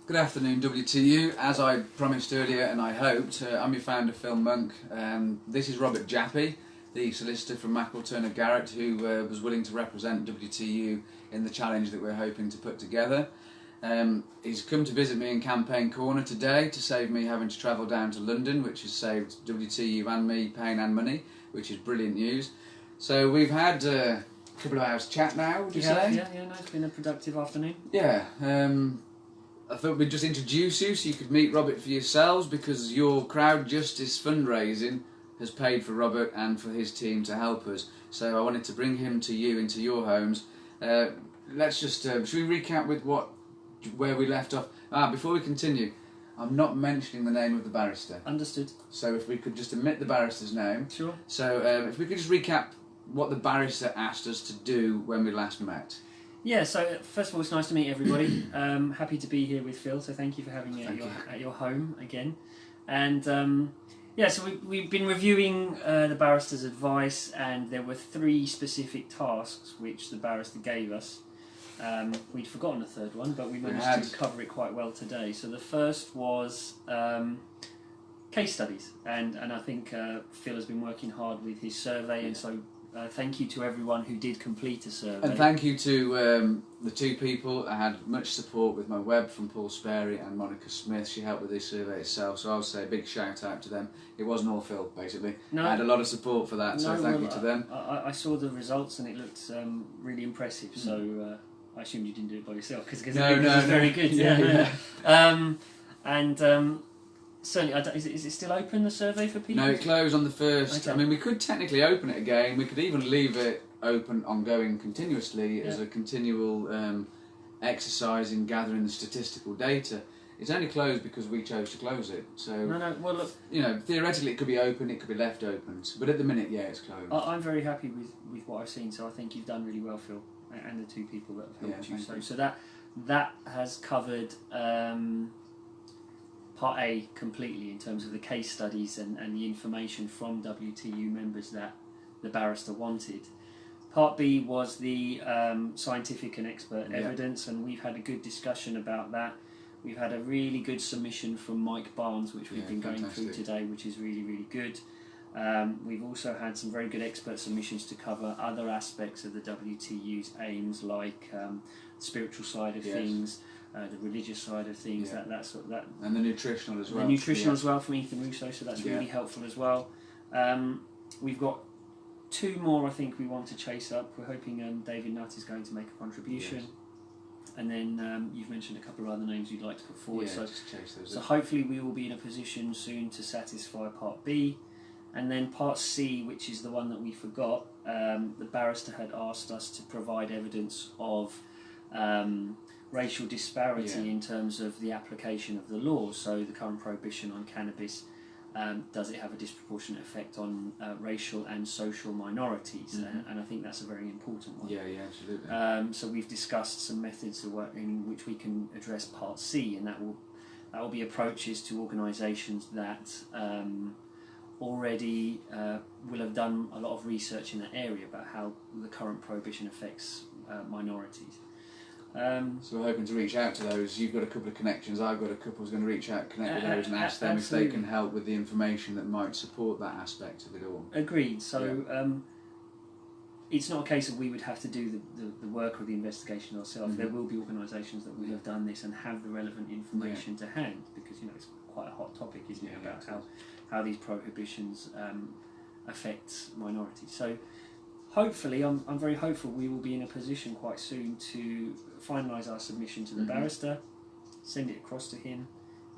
Good afternoon, WTU. As I promised earlier and I hoped, I'm your founder, Phil Monk. This is Robert Jappie, the solicitor from Turner Garrett, who was willing to represent WTU in the challenge that we're hoping to put together. He's come to visit me in Campaign Corner today to save me having to travel down to London, which has saved WTU and me pain and money, which is brilliant news. So we've had a couple of hours chat now, would you say? Yeah, no, it's been a productive afternoon. Yeah. I thought we'd just introduce you so you could meet Robert for yourselves, because your crowd justice fundraising has paid for Robert and for his team to help us. So I wanted to bring him to you into your homes. Let's just should we recap with where we left off? Before we continue, I'm not mentioning the name of the barrister. Understood. So if we could just omit the barrister's name. Sure. So if we could just recap what the barrister asked us to do when we last met. Yeah, so first of all, it's nice to meet everybody. Happy to be here with Phil, so thank you for having me at your home again. And yeah, so we've been reviewing the barrister's advice, and there were 3 specific tasks which the barrister gave us. We'd forgotten a third one, but we managed to cover it quite well today. So the first was case studies, and I think Phil has been working hard with his survey, and so thank you to everyone who did complete a survey. And thank you to the 2 people. I had much support with my web from Paul Sperry and Monica Smith. She helped with this survey itself, so I'll say a big shout out to them. It wasn't all Phil, basically. No, I had a lot of support for that, so thank you to them. I saw the results and it looked really impressive, so I assumed you didn't do it by yourself, because it was very good. Certainly, is it still open, the survey, for people? No, it closed on the 1st. Okay. I mean, we could technically open it again. We could even leave it open, ongoing, continuously as a continual exercise in gathering the statistical data. It's only closed because we chose to close it. So, well, look, you know, theoretically it could be open, it could be left open. But at the minute, yeah, it's closed. I'm very happy with what I've seen, so I think you've done really well, Phil, and the 2 people that have helped you. So that has covered Part A completely, in terms of the case studies and the information from WTU members that the barrister wanted. Part B was the scientific and expert evidence, and we've had a good discussion about that. We've had a really good submission from Mike Barnes, which we've been going through today, which is really, really good. We've also had some very good expert submissions to cover other aspects of the WTU's aims, like the spiritual side of things, the religious side of things, that sort of that, and the nutritional as well. The nutritional as well from Ethan Russo, so that's really helpful as well. We've got 2 more I think we want to chase up. We're hoping David Nutt is going to make a contribution, and then you've mentioned a couple of other names you'd like to put forward. Just chase those so up. Hopefully we will be in a position soon to satisfy Part B. And then Part C, which is the one that we forgot, the barrister had asked us to provide evidence of racial disparity in terms of the application of the law. So the current prohibition on cannabis, does it have a disproportionate effect on racial and social minorities? And I think that's a very important one. Yeah, absolutely. So we've discussed some methods of work in which we can address Part C, and that will be approaches to organisations that already will have done a lot of research in that area about how the current prohibition affects minorities. So we're hoping to reach out to those. You've got a couple of connections, I've got a couple who's going to reach out, connect with those and ask them if they can help with the information that might support that aspect of it all. Agreed. So it's not a case of we would have to do the work or the investigation ourselves. There will be organisations that will have done this and have the relevant information to hand, because it's quite a hot topic, isn't it, about how these prohibitions affect minorities. So hopefully, I'm very hopeful we will be in a position quite soon to finalise our submission to the barrister, send it across to him,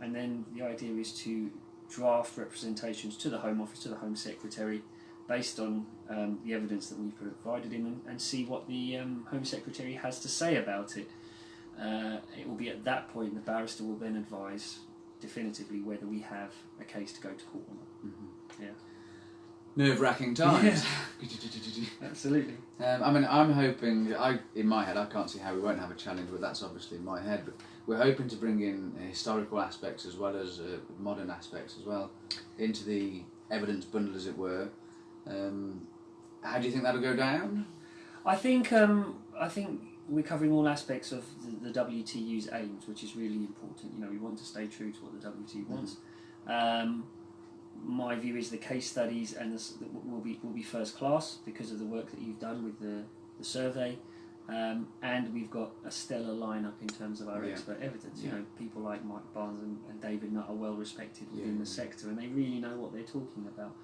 and then the idea is to draft representations to the Home Office, to the Home Secretary, based on the evidence that we've provided him, and see what the Home Secretary has to say about it. It will be at that point the barrister will then advise definitively whether we have a case to go to court or not. Nerve-wracking times. Absolutely. I mean, I'm hoping, in my head, I can't see how we won't have a challenge, but that's obviously in my head. But we're hoping to bring in historical aspects as well as modern aspects as well into the evidence bundle, as it were. How do you think that'll go down? I think we're covering all aspects of the WTU's aims, which is really important. You know, we want to stay true to what the WTU wants. My view is the case studies and will be first class because of the work that you've done with the survey, and we've got a stellar lineup in terms of our expert evidence. You know, people like Mike Barnes and David Nutt are well respected within the sector, and they really know what they're talking about.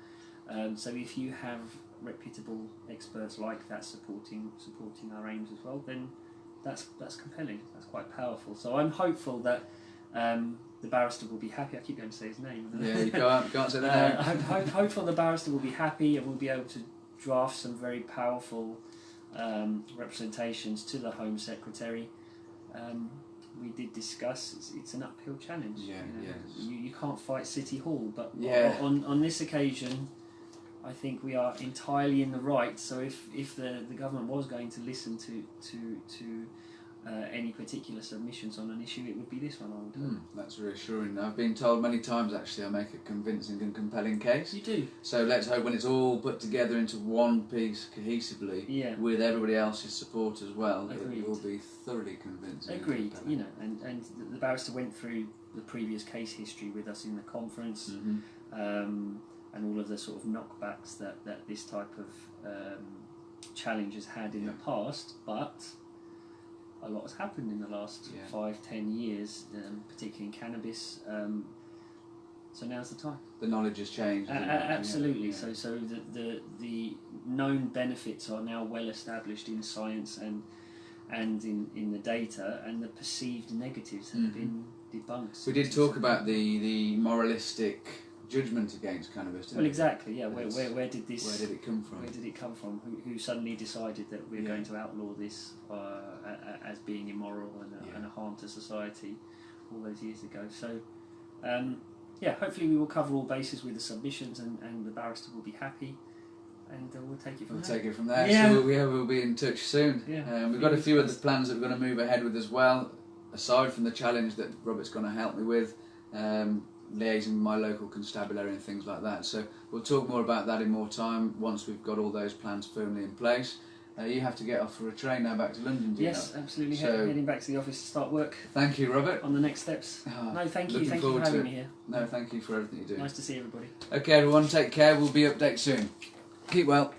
So if you have reputable experts like that supporting our aims as well, then that's compelling. That's quite powerful. So I'm hopeful that the barrister will be happy. I keep going to say his name. Yeah, you can't say that. I'm hopeful the barrister will be happy and will be able to draft some very powerful representations to the Home Secretary. We did discuss it's an uphill challenge. You can't fight City Hall, but on this occasion, I think we are entirely in the right. So if the government was going to listen to any particular submissions on an issue, it would be this one, I would hope. That's reassuring. I've been told many times actually I make a convincing and compelling case. You do. So let's hope when it's all put together into one piece cohesively, with everybody else's support as well, it will be thoroughly convincing. Agreed. You know, and the barrister went through the previous case history with us in the conference, and all of the sort of knockbacks that this type of challenge has had in the past, but a lot has happened in the last 5-10 years, particularly in cannabis. So now's the time. The knowledge has changed. Absolutely. So the known benefits are now well established in science and in the data, and the perceived negatives have been debunked. We did talk about the moralistic judgment against cannabis. Well, exactly. Yeah. Where did this? Where did it come from? Where did it come from? Who suddenly decided that we're going to outlaw this as being immoral and a harm to society all those years ago? So, hopefully we will cover all bases with the submissions, and the barrister will be happy, and we'll take it from there. We'll take it from there. Yeah. So we'll be in touch soon. Yeah. We've got a few other plans that we're going to move ahead with as well, aside from the challenge that Robert's going to help me with. Liaising with my local constabulary and things like that. So we'll talk more about that in more time once we've got all those plans firmly in place. You have to get off for a train now back to London, do you know? Absolutely. Heading back to the office to start work. Thank you, Robert. On the next steps. No, thank you. Thank you for having me here. No, thank you for everything you do. Nice to see everybody. Okay, everyone, take care. We'll be updated soon. Keep well.